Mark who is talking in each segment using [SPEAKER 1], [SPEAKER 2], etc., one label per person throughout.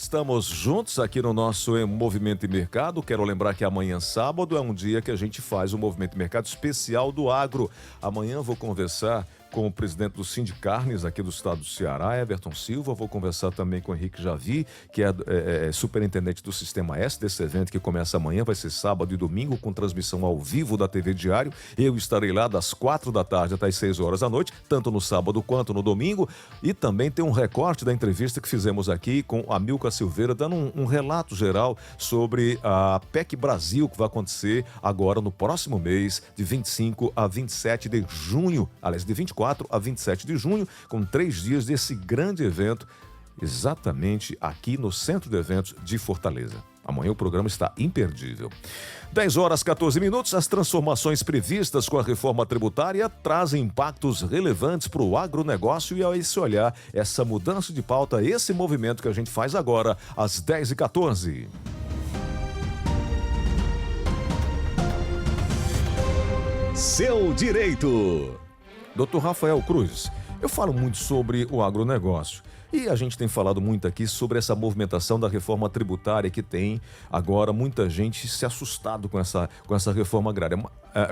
[SPEAKER 1] Estamos juntos aqui no nosso Movimento e Mercado. Quero lembrar que amanhã, sábado, é um dia que a gente faz o Movimento e Mercado especial do agro. Amanhã vou conversar com o presidente do Sindicarnes aqui do estado do Ceará, Everton Silva. Vou conversar também com o Henrique Javi, que é superintendente do Sistema S desse evento que começa amanhã, vai ser sábado e domingo, com transmissão ao vivo da TV Diário. Eu estarei lá das 4 da tarde até as 6 horas da noite, tanto no sábado quanto no domingo. E também tem um recorte da entrevista que fizemos aqui com a Milka Silveira, dando um relato geral sobre a PEC Brasil, que vai acontecer agora no próximo mês, de 25 a 27 de junho, aliás, de 24 a 27 de junho, com 3 dias desse grande evento, exatamente aqui no Centro de Eventos de Fortaleza. Amanhã o programa está imperdível. 10 horas 14 minutos, as transformações previstas com a reforma tributária trazem impactos relevantes para o agronegócio, e a esse olhar, essa mudança de pauta, esse movimento que a gente faz agora, às 10h14.
[SPEAKER 2] Seu Direito.
[SPEAKER 1] Dr. Rafael Cruz, eu falo muito sobre o agronegócio e a gente tem falado muito aqui sobre essa movimentação da reforma tributária que tem agora muita gente se assustado com essa reforma agrária,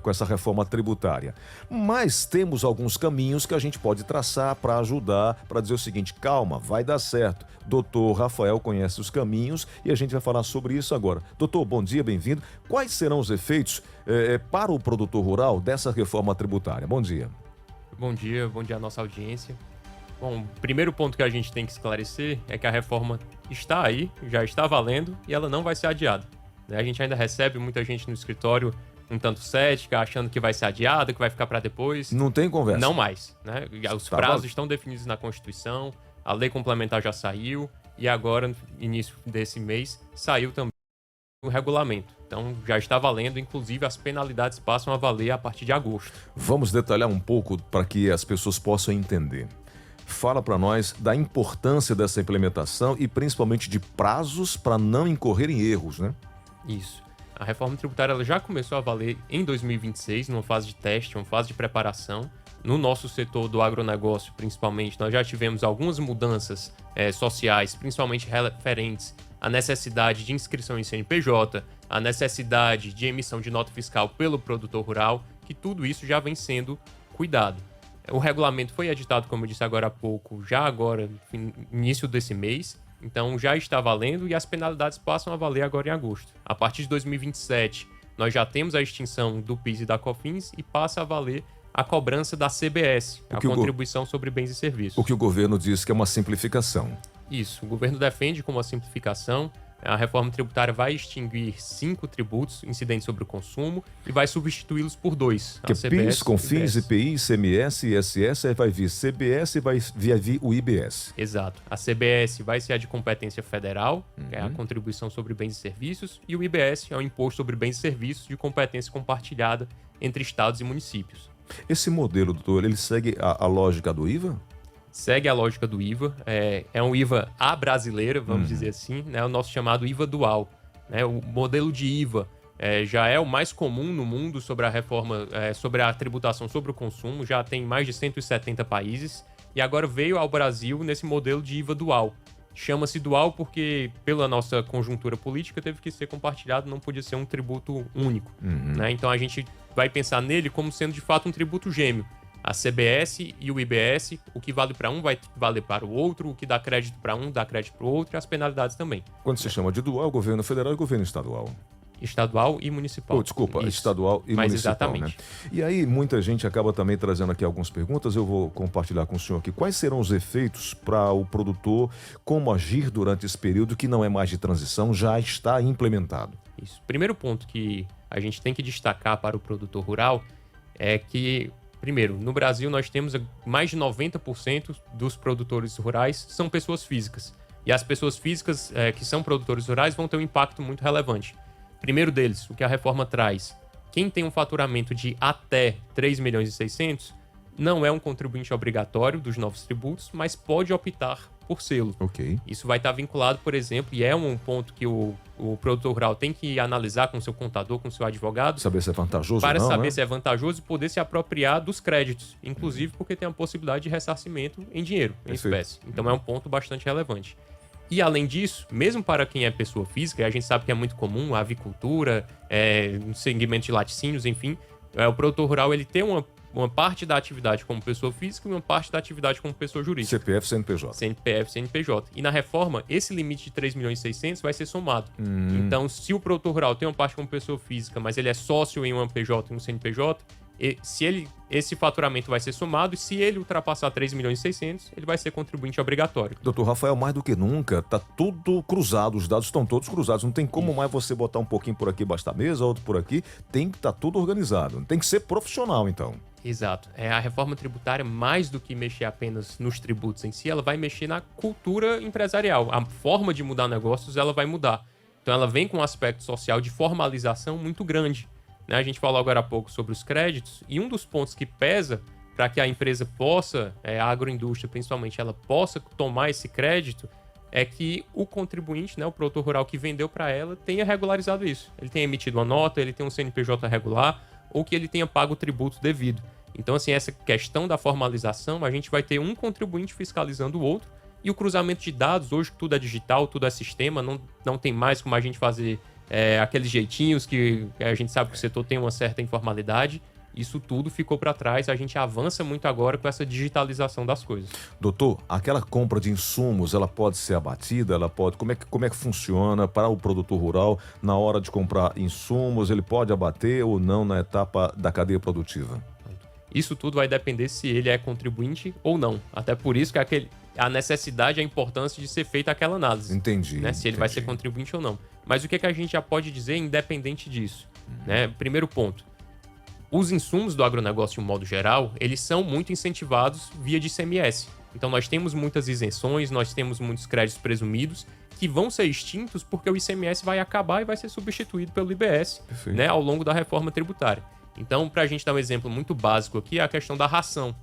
[SPEAKER 1] com essa reforma tributária. Mas temos alguns caminhos que a gente pode traçar para ajudar, para dizer o seguinte: calma, vai dar certo. Doutor Rafael conhece os caminhos e a gente vai falar sobre isso agora. Doutor, bom dia, bem-vindo. Quais serão os efeitos para o produtor rural dessa reforma tributária? Bom dia.
[SPEAKER 3] Bom dia à nossa audiência. Bom, o primeiro ponto que a gente tem que esclarecer é que a reforma está aí, já está valendo e ela não vai ser adiada. A gente ainda recebe muita gente no escritório um tanto cética, achando que vai ser adiada, que vai ficar para depois.
[SPEAKER 1] Não tem conversa.
[SPEAKER 3] Não mais, né? Os prazos estão definidos na Constituição, a lei complementar já saiu e agora, no início desse mês, saiu também o regulamento. Então já está valendo, inclusive as penalidades passam a valer a partir de agosto.
[SPEAKER 1] Vamos detalhar um pouco para que as pessoas possam entender. Fala para nós da importância dessa implementação e principalmente de prazos para não incorrer em erros, né?
[SPEAKER 3] Isso. A reforma tributária ela já começou a valer em 2026, numa fase de teste, uma fase de preparação. No nosso setor do agronegócio, principalmente, nós já tivemos algumas mudanças sociais, principalmente referentes à necessidade de inscrição em CNPJ, a necessidade de emissão de nota fiscal pelo produtor rural, que tudo isso já vem sendo cuidado. O regulamento foi editado, como eu disse agora há pouco, já agora, no início desse mês, então já está valendo e as penalidades passam a valer agora em agosto. A partir de 2027, nós já temos a extinção do PIS e da COFINS e passa a valer a cobrança da CBS, a contribuição sobre bens e serviços.
[SPEAKER 1] O que o governo diz que é uma simplificação.
[SPEAKER 3] Isso, o governo defende como uma simplificação. A reforma tributária vai extinguir 5 tributos incidentes sobre o consumo e vai substituí-los por 2.
[SPEAKER 1] Que PIS, COFINS, IPI, ICMS, ISS, aí vai vir CBS e vai vir o IBS.
[SPEAKER 3] Exato. A CBS vai ser a de competência federal, que é a contribuição sobre bens e serviços, e o IBS é o imposto sobre bens e serviços de competência compartilhada entre estados e municípios.
[SPEAKER 1] Esse modelo, doutor, ele segue a lógica do IVA?
[SPEAKER 3] Segue a lógica do IVA, é um IVA à brasileira, vamos dizer assim, né? O nosso chamado IVA dual. Né? O modelo de IVA já é o mais comum no mundo sobre a reforma, sobre a tributação sobre o consumo, já tem mais de 170 países, e agora veio ao Brasil nesse modelo de IVA dual. Chama-se dual porque, pela nossa conjuntura política, teve que ser compartilhado, não podia ser um tributo único. Né? Então a gente vai pensar nele como sendo de fato um tributo gêmeo. A CBS e o IBS, o que vale para um vai valer para o outro, o que dá crédito para um dá crédito para o outro, e as penalidades também.
[SPEAKER 1] Quando se chama de dual, governo federal e governo estadual.
[SPEAKER 3] Estadual e municipal.
[SPEAKER 1] Desculpa, estadual e
[SPEAKER 3] Mas
[SPEAKER 1] municipal.
[SPEAKER 3] Exatamente.
[SPEAKER 1] Né? E aí muita gente acaba também trazendo aqui algumas perguntas, eu vou compartilhar com o senhor aqui. Quais serão os efeitos para o produtor, como agir durante esse período que não é mais de transição, já está implementado?
[SPEAKER 3] Isso. Primeiro ponto que a gente tem que destacar para o produtor rural é que, primeiro, no Brasil nós temos mais de 90% dos produtores rurais são pessoas físicas. E as pessoas físicas que são produtores rurais vão ter um impacto muito relevante. Primeiro deles, o que a reforma traz. Quem tem um faturamento de até 3 milhões e 600 não é um contribuinte obrigatório dos novos tributos, mas pode optar por sê-lo.
[SPEAKER 1] Ok.
[SPEAKER 3] Isso vai estar vinculado, por exemplo, e é um ponto que o produtor rural tem que analisar com seu contador, com seu advogado.
[SPEAKER 1] Saber se é vantajoso
[SPEAKER 3] para
[SPEAKER 1] ou não,
[SPEAKER 3] saber
[SPEAKER 1] né?
[SPEAKER 3] se é vantajoso e poder se apropriar dos créditos, inclusive porque tem a possibilidade de ressarcimento em dinheiro, em espécie. Então é um ponto bastante relevante. E, além disso, mesmo para quem é pessoa física, a gente sabe que é muito comum a avicultura, no segmento de laticínios, enfim, o produtor rural ele tem uma parte da atividade como pessoa física e uma parte da atividade como pessoa jurídica.
[SPEAKER 1] CPF, CNPJ.
[SPEAKER 3] CPF, CNPJ. E na reforma, esse limite de 3.600.000 vai ser somado. Então, se o produtor rural tem uma parte como pessoa física, mas ele é sócio em uma PJ e um CNPJ, esse faturamento vai ser somado e se ele ultrapassar 3.600.000, ele vai ser contribuinte obrigatório.
[SPEAKER 1] Doutor Rafael, mais do que nunca, tá tudo cruzado, os dados estão todos cruzados. Não tem como mais você botar um pouquinho por aqui, basta a mesa, outro por aqui. Tem que estar tudo organizado. Tem que ser profissional, então.
[SPEAKER 3] Exato. A reforma tributária, mais do que mexer apenas nos tributos em si, ela vai mexer na cultura empresarial. A forma de mudar negócios, ela vai mudar. Então, ela vem com um aspecto social de formalização muito grande. A gente falou agora há pouco sobre os créditos, e um dos pontos que pesa para que a empresa possa, a agroindústria principalmente, ela possa tomar esse crédito, é que o contribuinte, o produtor rural que vendeu para ela, tenha regularizado isso. Ele tenha emitido uma nota, ele tenha um CNPJ regular, ou que ele tenha pago o tributo devido. Então, assim, essa questão da formalização, a gente vai ter um contribuinte fiscalizando o outro, e o cruzamento de dados, hoje tudo é digital, tudo é sistema, não tem mais como a gente fazer aqueles jeitinhos que a gente sabe que o setor tem uma certa informalidade. Isso tudo ficou para trás, a gente avança muito agora com essa digitalização das coisas.
[SPEAKER 1] Doutor, aquela compra de insumos, ela pode ser abatida? Ela pode... Como é que funciona para o produtor rural na hora de comprar insumos? Ele pode abater ou não na etapa da cadeia produtiva?
[SPEAKER 3] Isso tudo vai depender se ele é contribuinte ou não. Até por isso que a necessidade e a importância de ser feita aquela análise.
[SPEAKER 1] Entendi.
[SPEAKER 3] Se ele vai ser contribuinte ou não. Mas o que a gente já pode dizer independente disso? Primeiro ponto. Os insumos do agronegócio, de um modo geral, eles são muito incentivados via de ICMS. Então, nós temos muitas isenções, nós temos muitos créditos presumidos que vão ser extintos porque o ICMS vai acabar e vai ser substituído pelo IBS, ao longo da reforma tributária. Então, para a gente dar um exemplo muito básico aqui, é a questão da ração.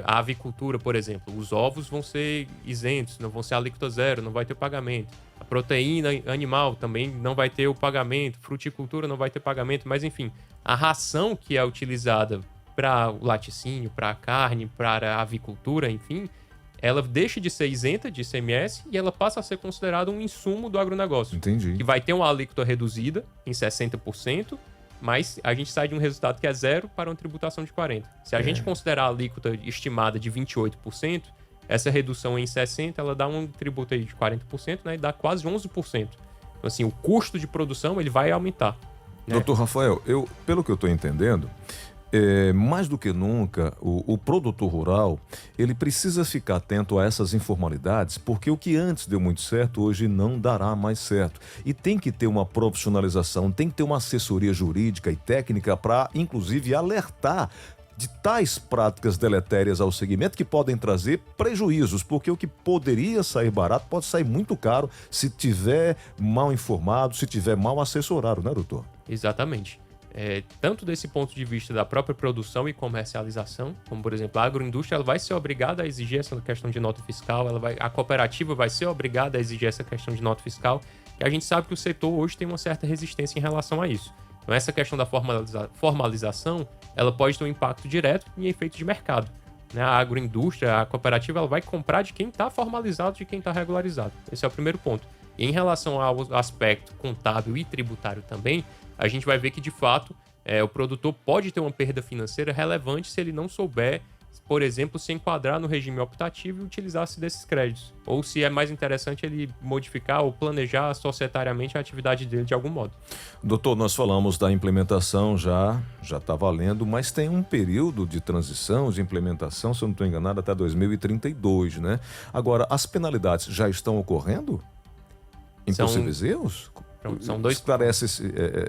[SPEAKER 3] A avicultura, por exemplo, os ovos vão ser isentos, não vão ser alíquota zero, não vai ter pagamento. A proteína animal também não vai ter o pagamento, fruticultura não vai ter pagamento, mas enfim, a ração que é utilizada para o laticínio, para a carne, para a avicultura, enfim, ela deixa de ser isenta de ICMS e ela passa a ser considerada um insumo do agronegócio.
[SPEAKER 1] Entendi.
[SPEAKER 3] Que vai ter uma alíquota reduzida em 60%, mas a gente sai de um resultado que é zero para uma tributação de 40%. Se a gente considerar a alíquota estimada de 28%, essa redução em 60%, ela dá um tributo aí de 40%, e dá quase 11%. Então, assim, o custo de produção ele vai aumentar.
[SPEAKER 1] Doutor Rafael, pelo que eu estou entendendo, mais do que nunca, o produtor rural, ele precisa ficar atento a essas informalidades, porque o que antes deu muito certo, hoje não dará mais certo. E tem que ter uma profissionalização, tem que ter uma assessoria jurídica e técnica para, inclusive, alertar de tais práticas deletérias ao segmento que podem trazer prejuízos, porque o que poderia sair barato pode sair muito caro se tiver mal informado, se tiver mal assessorado, né, doutor? Exatamente.
[SPEAKER 3] Tanto desse ponto de vista da própria produção e comercialização, como, por exemplo, a agroindústria ela vai ser obrigada a exigir essa questão de nota fiscal, a cooperativa vai ser obrigada a exigir essa questão de nota fiscal, e a gente sabe que o setor hoje tem uma certa resistência em relação a isso. Então, essa questão da formalização, ela pode ter um impacto direto em efeito de mercado. A agroindústria, a cooperativa, ela vai comprar de quem está formalizado, de quem está regularizado. Esse é o primeiro ponto. E em relação ao aspecto contábil e tributário também, a gente vai ver que, de fato, o produtor pode ter uma perda financeira relevante se ele não souber, por exemplo, se enquadrar no regime optativo e utilizar-se desses créditos. Ou se é mais interessante ele modificar ou planejar societariamente a atividade dele de algum modo.
[SPEAKER 1] Doutor, nós falamos da implementação, já está valendo, mas tem um período de transição, de implementação, se eu não estou enganado, até 2032, né? Agora, as penalidades já estão ocorrendo? Impossíveis erros?
[SPEAKER 3] São dois...
[SPEAKER 1] Esclarece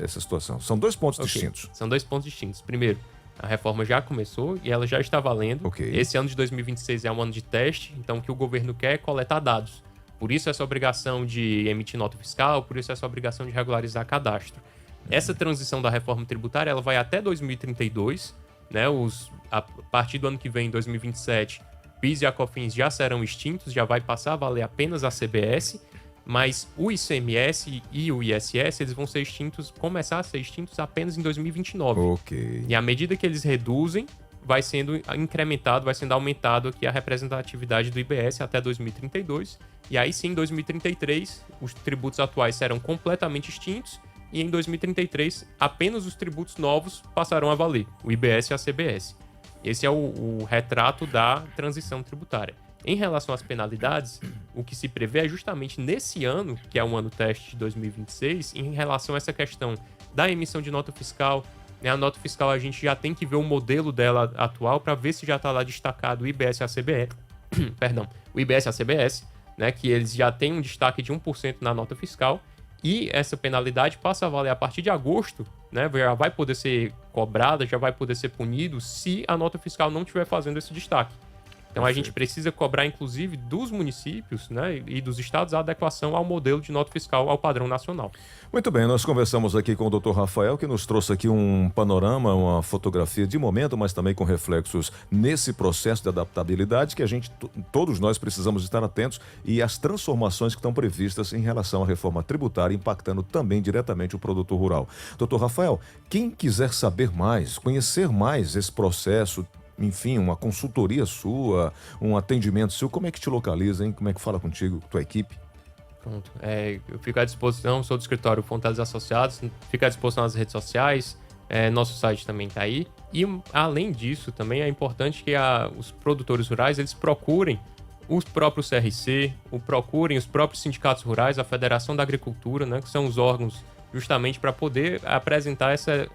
[SPEAKER 1] essa situação. São dois pontos distintos.
[SPEAKER 3] São dois pontos distintos. Primeiro, a reforma já começou e ela já está valendo. Esse ano de 2026 é um ano de teste, então o que o governo quer é coletar dados. Por isso essa obrigação de emitir nota fiscal, por isso essa obrigação de regularizar cadastro. Essa transição da reforma tributária ela vai até 2032, a partir do ano que vem, 2027, PIS e a COFINS já serão extintos, já vai passar a valer apenas a CBS, mas o ICMS e o ISS eles vão ser extintos, começar a ser extintos apenas em 2029. E à medida que eles reduzem, vai sendo incrementado, vai sendo aumentado aqui a representatividade do IBS até 2032. E aí sim, em 2033, os tributos atuais serão completamente extintos e em 2033 apenas os tributos novos passarão a valer, o IBS e a CBS. Esse é o retrato da transição tributária. Em relação às penalidades, o que se prevê é justamente nesse ano, que é o ano teste de 2026, em relação a essa questão da emissão de nota fiscal. A nota fiscal a gente já tem que ver o modelo dela atual para ver se já está lá destacado o IBS e a CBS, perdão, o IBS e a CBS, né, que eles já têm um destaque de 1% na nota fiscal, e essa penalidade passa a valer a partir de agosto, né, já vai poder ser cobrada, já vai poder ser punido se a nota fiscal não estiver fazendo esse destaque. Então a gente precisa cobrar, inclusive, dos municípios, né, e dos estados a adequação ao modelo de nota fiscal ao padrão nacional.
[SPEAKER 1] Muito bem, nós conversamos aqui com o Dr. Rafael, que nos trouxe aqui um panorama, uma fotografia de momento, mas também com reflexos nesse processo de adaptabilidade que a gente, todos nós precisamos estar atentos e as transformações que estão previstas em relação à reforma tributária, impactando também diretamente o produtor rural. Dr. Rafael, quem quiser saber mais, conhecer mais esse processo, enfim, uma consultoria sua, um atendimento seu, como é que te localiza, hein? Como é que fala contigo, tua equipe?
[SPEAKER 3] Pronto. Eu fico à disposição, sou do escritório Fonteles Associados, fico à disposição nas redes sociais, nosso site também está aí. E, além disso, também é importante que os produtores rurais eles procurem os próprios CRC, procurem os próprios sindicatos rurais, a Federação da Agricultura, né, que são os órgãos justamente para poder apresentar essa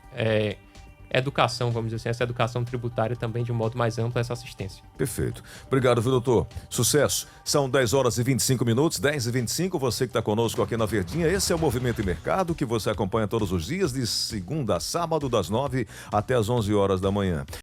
[SPEAKER 3] educação, vamos dizer assim, essa educação tributária também de um modo mais amplo, essa assistência.
[SPEAKER 1] Perfeito. Obrigado, viu, doutor? Sucesso. São 10 horas e 25 minutos, 10 e 25, você que está conosco aqui na Verdinha. Esse é o Movimento e Mercado, que você acompanha todos os dias, de segunda a sábado, das 9 até as 11 horas da manhã.